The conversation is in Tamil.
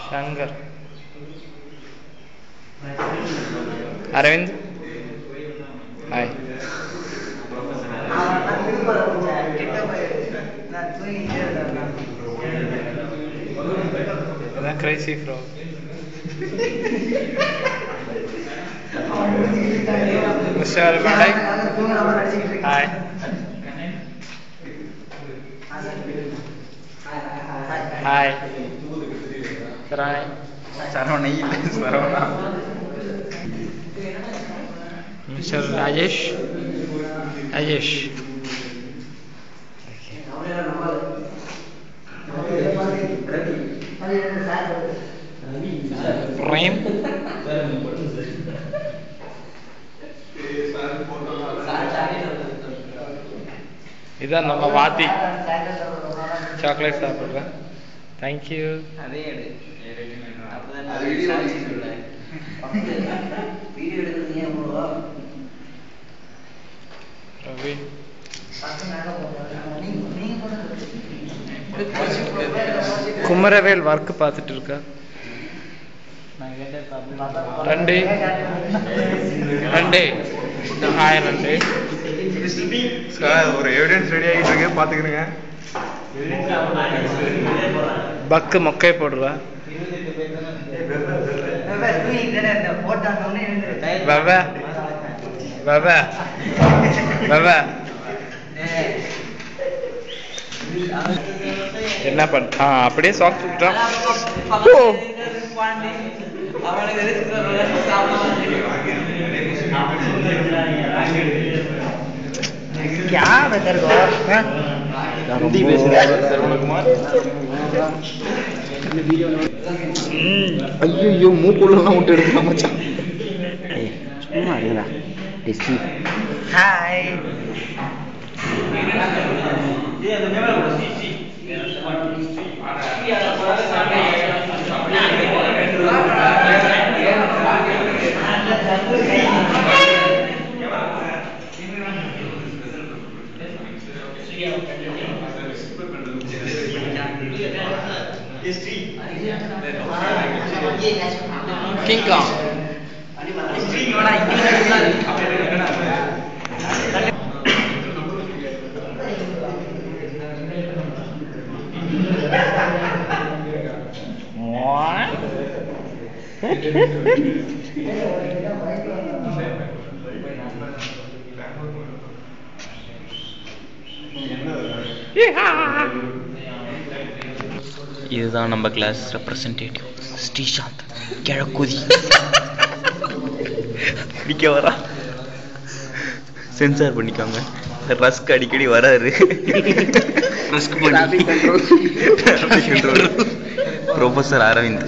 शंकर अरविंद हाय crazy frog Mr. Mandai hi hi Sarai Saravana Saravana Mr. Rajesh Rajesh Prem இதான் நம்ம வாத்தி சாக்லேட் சாப்பிடுறேன் தேங்க்யூ ரவி குமரவேல் ஒர்க் பார்த்துட்டு இருக்கா ரெண்டு ஹாய் ரெண்டு சார் ஒரு எவிடன்ஸ் ரெடி ஆகிட்டு இருக்கு பாத்துக்கிறேங்க பக்கு மொக்கை போடுறா என்ன பண்ண அப்படியே சாக்ஸ் விட்டான் क्या बेहतर को हिंदी சரவணகுமார் ஐயோ மூக்குள்ளலாம் விட்டு எடுக்கலாம் மச்சான் சும்மா இருடா டிஸ்கி ஹாய் King Kong இதுதான் நம்ம கிளாஸ் ரெப்ரசன்டேட்டிவ் ஸ்ரீசாந்த் கிழக்குதி பிடிக்க வரா சென்சார் பண்ணிக்காங்க ரஸ்க் அடிக்கடி வராரு ப்ரொஃபசர் அரவிந்த்